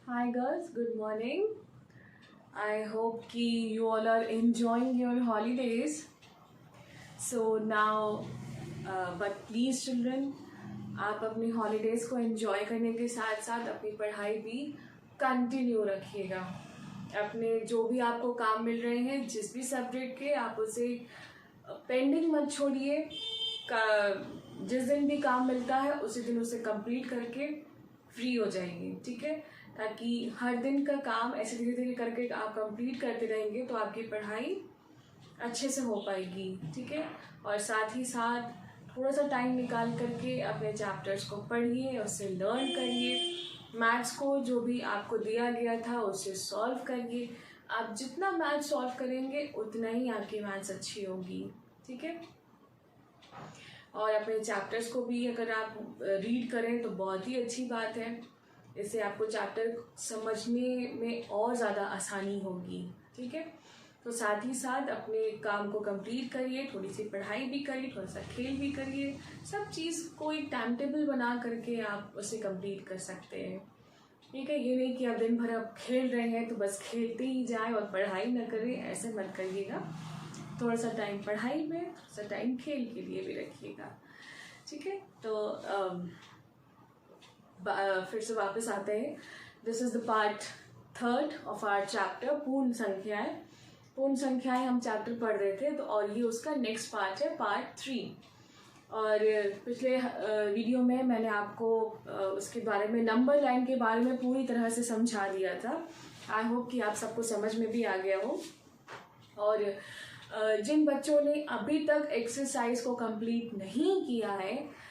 Hi girls, good morning. I hope ki you all are enjoying your holidays. So now, but please children, आप अपनी holidays को enjoy करने के साथ साथ अपनी पढ़ाई भी कंटिन्यू रखिएगा। अपने जो भी आपको काम मिल रहे हैं जिस भी सब्जेक्ट के, आप उसे पेंडिंग मत छोड़िए। जिस दिन भी काम मिलता है उसी दिन उसे कंप्लीट करके फ्री हो जाइए, ठीक है। ताकि हर दिन का काम ऐसे धीरे धीरे करके आप कंप्लीट करते रहेंगे तो आपकी पढ़ाई अच्छे से हो पाएगी, ठीक है। और साथ ही साथ थोड़ा सा टाइम निकाल करके अपने चैप्टर्स को पढ़िए, उससे लर्न करिए। मैथ्स को जो भी आपको दिया गया था उसे सॉल्व करिए। आप जितना मैथ्स सॉल्व करेंगे उतना ही आपकी मैथ्स अच्छी होगी, ठीक है। और अपने चैप्टर्स को भी अगर आप रीड करें तो बहुत ही अच्छी बात है। इससे आपको चैप्टर समझने में और ज़्यादा आसानी होगी, ठीक है। तो साथ ही साथ अपने काम को कंप्लीट करिए, थोड़ी सी पढ़ाई भी करिए, थोड़ा सा खेल भी करिए। सब चीज़ को एक टाइम टेबल बना करके आप उसे कंप्लीट कर सकते हैं, ठीक है। ये नहीं कि आप दिन भर आप खेल रहे हैं तो बस खेलते ही जाएं और पढ़ाई ना करें, ऐसे मत करिएगा। थोड़ा सा टाइम पढ़ाई में, थोड़ा सा टाइम खेल के लिए भी रखिएगा, ठीक है। तो फिर से वापस आते हैं। This is the part 3 of our chapter पूर्ण संख्याएं। पूर्ण संख्याएं हम चैप्टर पढ़ रहे थे, तो और ये उसका नेक्स्ट पार्ट है, पार्ट 3। और पिछले वीडियो में मैंने आपको उसके बारे में, नंबर लाइन के बारे में पूरी तरह से समझा दिया था। आई होप कि आप सबको समझ में भी आ गया हो। और जिन बच्चों ने अभी तक एक्सरसाइज को कंप्लीट नहीं किया है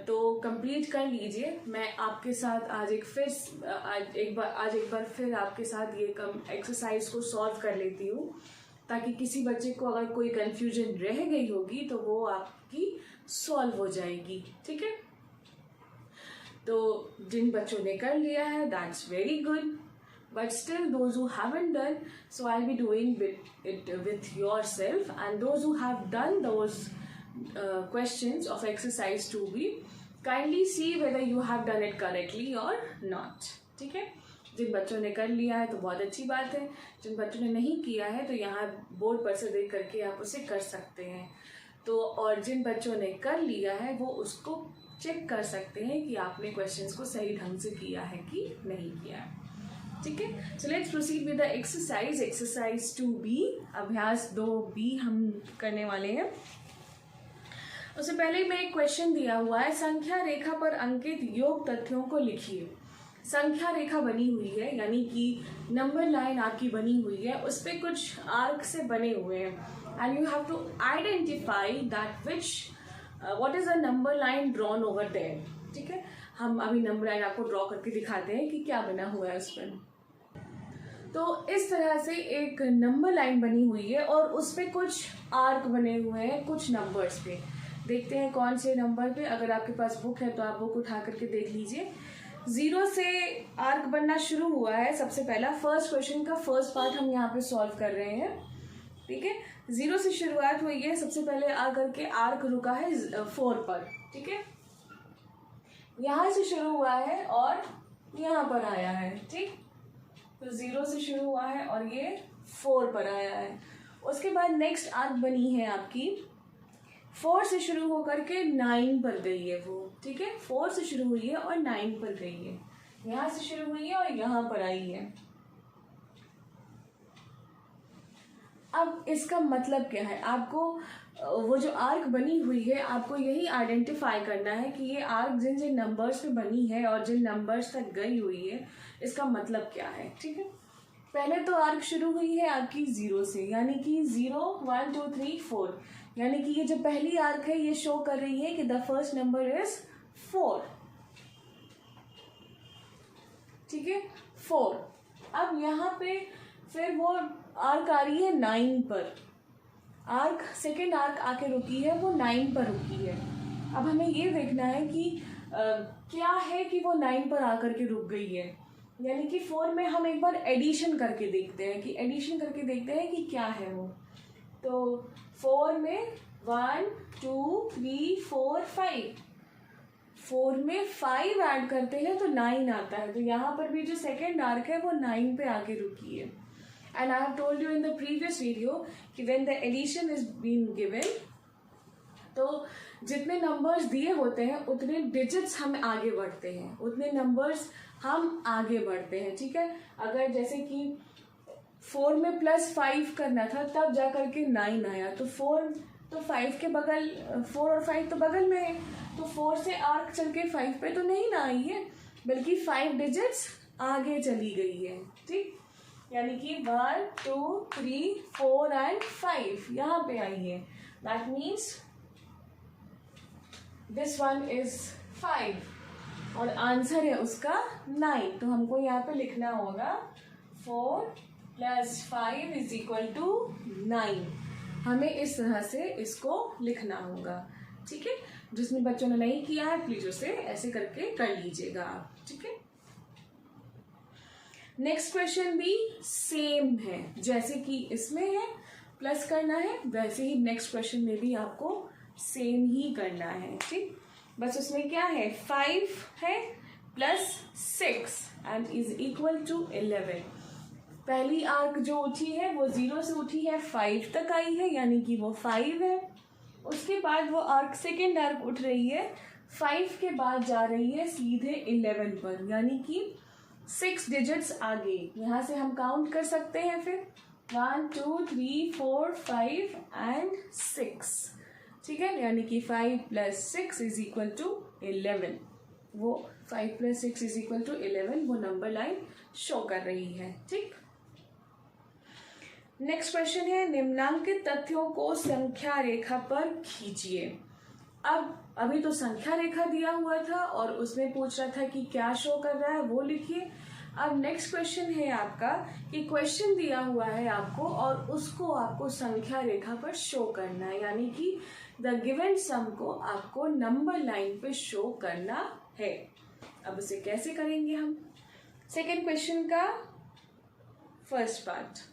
तो कंप्लीट कर लीजिए। मैं आपके साथ आज एक बार फिर आपके साथ ये एक्सरसाइज को सॉल्व कर लेती हूँ, ताकि किसी बच्चे को अगर कोई कंफ्यूजन रह गई होगी तो वो आपकी सॉल्व हो जाएगी, ठीक है। तो जिन बच्चों ने कर लिया है that's very good, but still those who haven't done, so I'll be doing it with yourself, and those who have done those questions of exercise 2b, kindly see whether you have done it correctly or not, ठीक है। जिन बच्चों ने कर लिया है तो बहुत अच्छी बात है, जिन बच्चों ने नहीं किया है तो यहाँ बोर्ड पर से देख करके आप उसे कर सकते हैं। तो और जिन बच्चों ने कर लिया है वो उसको चेक कर सकते हैं कि आपने क्वेश्चंस को सही ढंग से किया है कि नहीं किया है, ठीक है। So let's proceed with the exercise 2b, अभ्यास 2b हम करने वाले हैं। उससे पहले मैं एक क्वेश्चन दिया हुआ है, संख्या रेखा पर अंकित योग तथ्यों को लिखिए। संख्या रेखा बनी हुई है, यानी कि नंबर लाइन आपकी बनी हुई है, उस पर कुछ आर्क से बने हुए हैं, and you have to identify that what is the number line drawn over there, ठीक है। हम अभी नंबर लाइन आपको ड्रॉ करके दिखाते हैं कि क्या बना हुआ है उस पर। तो इस तरह से एक नंबर लाइन बनी हुई है और उस पर कुछ आर्क बने हुए हैं कुछ नंबर्स पे। देखते हैं कौन से नंबर पे। अगर आपके पास बुक है तो आप बुक उठा करके देख लीजिए। 0 से आर्क बनना शुरू हुआ है। सबसे पहला फर्स्ट क्वेश्चन का फर्स्ट पार्ट हम यहाँ पे सॉल्व कर रहे हैं, ठीक है। 0 से शुरुआत हुई है, सबसे पहले आकर के आर्क रुका है 4 पर, ठीक है। यहाँ से शुरू हुआ है और यहाँ पर आया है, ठीक। तो 0 से शुरू हुआ है और ये 4 पर आया है। उसके बाद नेक्स्ट आर्क बनी है आपकी 4 से शुरू होकर के 9 पर गई है वो, ठीक है। 4 से शुरू हुई है और 9 पर गई है, यहाँ से शुरू हुई है और यहाँ पर आई है। अब इसका मतलब क्या है, आपको वो जो आर्क बनी हुई है आपको यही आइडेंटिफाई करना है कि ये आर्क जिन जिन नंबर्स पे बनी है और जिन नंबर्स तक गई हुई है इसका मतलब क्या है, ठीक है। पहले तो आर्क शुरू हुई है आपकी 0 से, यानी कि 0 1 2 3 4, यानी कि ये जो पहली आर्क है ये शो कर रही है कि द फर्स्ट नंबर इज 4, ठीक है, 4। अब यहाँ पे फिर वो आर्क आ रही है 9 पर। आर्क सेकेंड आर्क आके रुकी है, वो 9 पर रुकी है। अब हमें ये देखना है कि क्या है कि वो 9 पर आकर के रुक गई है, यानी कि 4 में हम एक बार एडिशन करके देखते हैं कि क्या है वो। तो 4 में 1 2 3 4 5 4 में 5 ऐड करते हैं तो 9 आता है, तो यहाँ पर भी जो सेकेंड आर्क है वो 9 पे आके रुकी है. And I have told you in the previous video कि when the addition is been given, तो जितने नंबर्स दिए होते हैं उतने डिजिट्स हम आगे बढ़ते हैं, उतने नंबर्स हम आगे बढ़ते हैं. ठीक है, अगर जैसे कि 4 में +5 करना था तब जा करके 9 आया, तो 5 के बगल, 4 और 5 तो बगल में है, तो 4 से आर्क चल के 5 पे तो नहीं ना आई है, बल्कि 5 डिजिट्स आगे चली गई है. ठीक, यानी कि 1 2 3 4 एंड 5 यहाँ पे आई है. That means this one is 5 और आंसर है उसका 9. तो हमको यहाँ पे लिखना होगा 4 + 5 = 9. हमें इस तरह से इसको लिखना होगा. ठीक है, जिसने बच्चों ने नहीं किया है प्लीज उसे ऐसे करके कर लीजिएगा आप. ठीक है, नेक्स्ट क्वेश्चन भी सेम है, जैसे कि इसमें है प्लस करना है, वैसे ही नेक्स्ट क्वेश्चन में भी आपको सेम ही करना है. ठीक, बस उसमें क्या है, 5 है +6 एंड = 11. पहली आर्क जो उठी है वो 0 से उठी है 5 तक आई है, यानी कि वो 5 है. उसके बाद वो आर्क सेकेंड आर्क उठ रही है 5 के बाद जा रही है सीधे 11 पर, यानी कि 6 डिजिट्स आगे. यहाँ से हम काउंट कर सकते हैं फिर 1 2 3 4 5 एंड 6. ठीक है, यानी कि 5 + 6 = 11. वो 5 + 6 = 11 वो नंबर लाइन शो कर रही है. ठीक, नेक्स्ट क्वेश्चन है, निम्नांकित तथ्यों को संख्या रेखा पर खींचिए. अब अभी तो संख्या रेखा दिया हुआ था और उसमें पूछ रहा था कि क्या शो कर रहा है वो लिखिए. अब नेक्स्ट क्वेश्चन है आपका कि क्वेश्चन दिया हुआ है आपको और उसको आपको संख्या रेखा पर शो करना है, यानी कि द गिवन सम को आपको नंबर लाइन पे शो करना है. अब उसे कैसे करेंगे हम. सेकेंड क्वेश्चन का first part,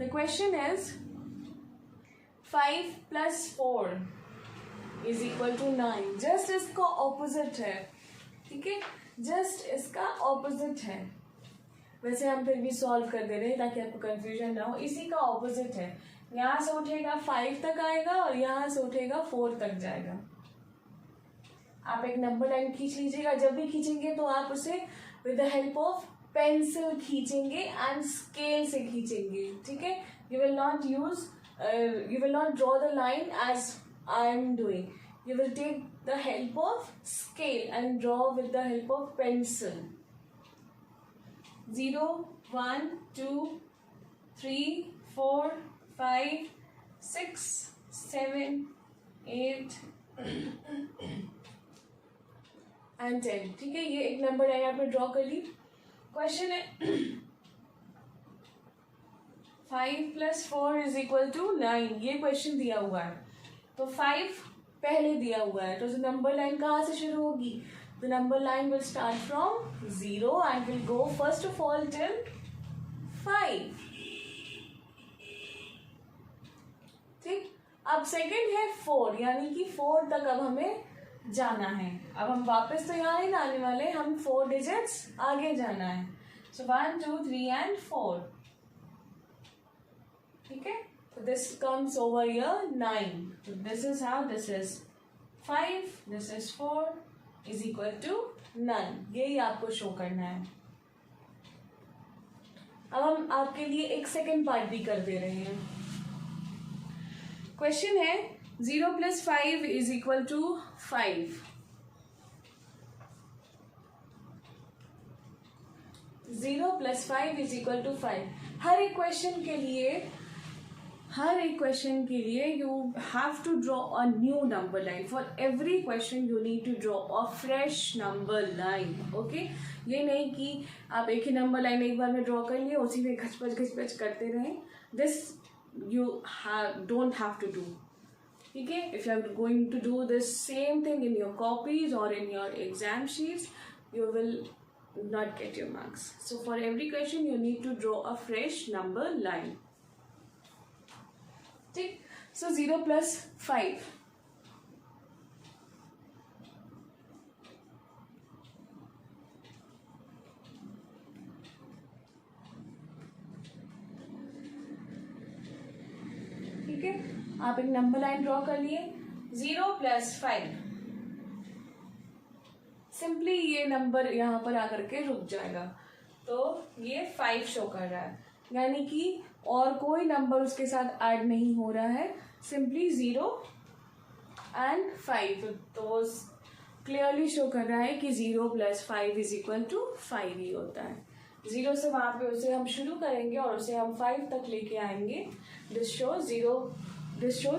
the question is 5 + 4 = 9. Just इसका ऑपोजिट है. ठीक है, जस्ट इसका ऑपोजिट है. वैसे हम फिर भी सॉल्व कर दे रहे हैं ताकि आपको कंफ्यूजन ना हो. इसी का ऑपोजिट है, यहाँ से उठेगा 5 तक आएगा और यहाँ से उठेगा 4 तक जाएगा. आप एक नंबर लाइन खींच लीजिएगा. जब भी खींचेंगे तो आप उसे with the help of pencil खींचेंगे एंड स्केल से खींचेंगे. ठीक है, you will not draw the line as I am doing. You will take the help of scale and draw with the help of pencil. 0 1 2 3 4 5 6 7 8 and 10. ठीक है, ये एक number line आपने ड्रॉ कर ली. क्वेश्चन है 5 + 4 = 9. ये क्वेश्चन दिया हुआ है, तो 5 पहले दिया हुआ है, तो नंबर लाइन कहाँ से शुरू होगी. The number line will start from 0 and will go first of all till 5. ठीक, अब सेकंड है 4, यानी कि 4 तक अब हमें जाना है. अब हम वापस तो यहाँ नहीं आने वाले, हम 4 डिजिट्स आगे जाना है. सो 1 2 3 एंड 4. ठीक है, तो दिस कम्स ओवर हियर 9. तो this is how, this is 5, this is 4 = 9. यही आपको शो करना है. अब हम आपके लिए एक सेकेंड पार्ट भी कर दे रहे हैं. क्वेश्चन है 0 + 5 = 5. 0 + 5 = 5. हर एक क्वेश्चन के लिए you have to draw a new number line. For every question you need to draw a fresh number line. Okay? ये नहीं कि आप एक ही नंबर लाइन एक बार में ड्रॉ कर लिए उसी में घचपच करते रहें. This you don't have to do. ठीक है, if you are going to do the same thing in your copies or in your exam sheets, you will not get your marks. So for every question you need to draw a fresh number line. ठीक, सो 0 plus 5, ठीक है। आप एक number line draw कर लिए, 0 plus 5, simply ये number यहाँ पर आकर के रुक जाएगा, तो ये 5 शो कर रहा है, यानी कि और कोई नंबर उसके साथ ऐड नहीं हो रहा है, सिंपली 0 एंड 5, तो क्लियरली शो कर रहा है कि 0 प्लस 5 इज इक्वल टू 5 ही होता है। 0 से वहाँ पे उसे हम शुरू करेंगे और उसे हम 5 तक लेके आएंगे। This shows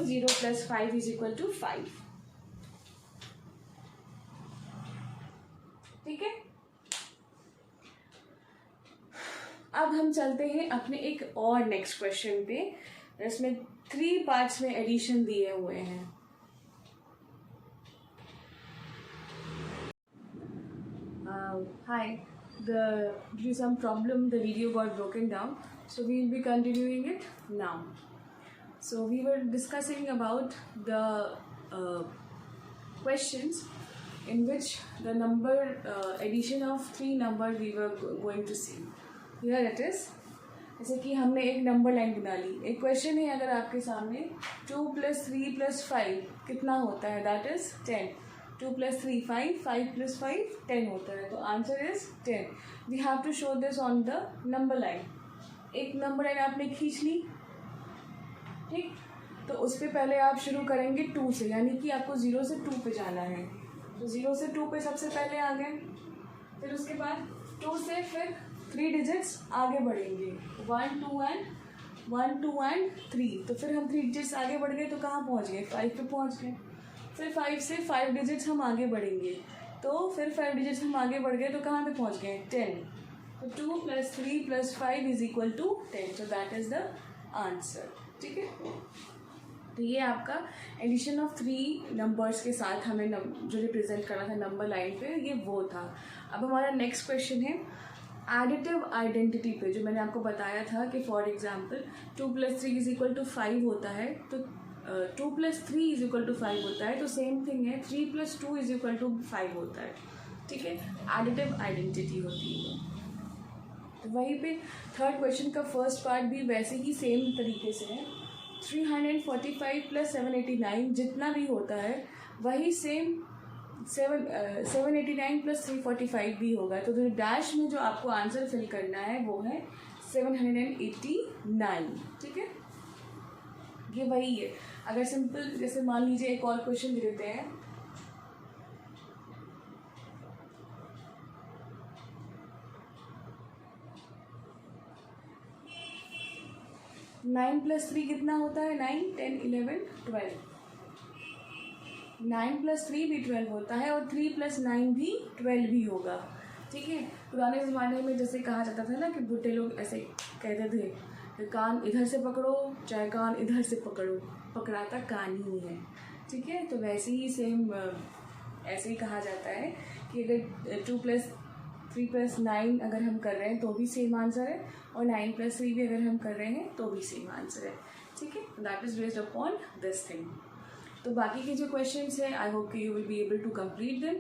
0 plus 5 is equal to 5, ठीक है। अब हम चलते हैं अपने एक और नेक्स्ट क्वेश्चन पे, इसमें 3 पार्ट्स में एडिशन दिए हुए हैं। Hi, due to some problem the video got broken down, so we will be continuing it now. So we were discussing about the questions in which the number addition of 3 numbers we were going to see. Here it is. जैसे कि हमने एक number line बना ली, एक question है अगर आपके सामने 2 + 3 + 5 कितना होता है, दैट इज 10। 2 + 3 5, 5 + 5 10 होता है, तो answer is 10। We have to show this on the number line. एक नंबर लाइन आपने खींच ली, ठीक, तो उस पर पहले आप शुरू करेंगे 2 से, यानी कि आपको 0 से 2 पे जाना है, तो 0 से 2 पे सबसे पहले आ गए, फिर उसके बाद 2 से फिर 3 डिजिट्स आगे बढ़ेंगे, 1 2 एंड 3, तो फिर हम 3 डिजिट्स आगे बढ़ गए तो कहाँ पहुँच गए, 5 पे पहुँच गए। फिर 5 से 5 डिजिट्स हम आगे बढ़ेंगे, तो फिर 5 डिजिट्स हम आगे बढ़ गए तो कहाँ पे पहुँच गए, 10। तो 2 + 3 + 5 is equal to 10, so that is the answer, ठीक है। तो ये आपका एडिशन ऑफ 3 नंबर्स के साथ हमें जो रिप्रेजेंट करना था नंबर लाइन पे, ये वो था। अब हमारा नेक्स्ट क्वेश्चन है एडिटिव आइडेंटिटी पे, जो मैंने आपको बताया था कि for example 2 + 3 is equal to 5 होता है, तो 2 + 3 इज इक्वल टू 5 होता है, तो सेम थिंग है 3 + 2 इज इक्वल टू 5 होता है, ठीक है। एडिटिव आइडेंटिटी होती है, तो वहीं पे थर्ड क्वेश्चन का फर्स्ट पार्ट भी वैसे ही सेम तरीके से है। 345 + 789 जितना भी होता है वही सेम 789 + 345 भी होगा, तो डैश में जो आपको आंसर फिल करना है वो है 789, ठीक है। ये वही है। अगर सिंपल जैसे मान लीजिए एक और क्वेश्चन दे देते हैं, नाइन + 3 कितना होता है, 9 10 11 12, 9 + 3 भी 12 होता है और 3 + 9 भी 12 भी होगा, ठीक है। पुराने ज़माने में जैसे कहा जाता था ना कि बूढ़े लोग ऐसे कहते थे कि कान इधर से पकड़ो चाहे कान इधर से पकड़ो, पकड़ाता कान ही है, ठीक है। तो वैसे ही सेम ऐसे ही कहा जाता है कि अगर 2 + 3 + 9 अगर हम कर रहे हैं तो भी सेम आंसर है, और 9 + 3 भी अगर हम कर रहे हैं तो भी सेम आंसर है, ठीक है। That is based upon this thing. तो बाकी के जो क्वेश्चंस हैं आई होप कि you will be able to complete them.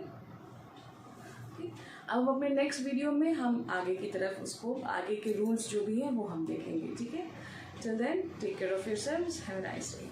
अब अपने नेक्स्ट वीडियो में हम आगे की तरफ उसको आगे के रूल्स जो भी हैं वो हम देखेंगे, ठीक है। Till then take care of yourselves, have a nice day.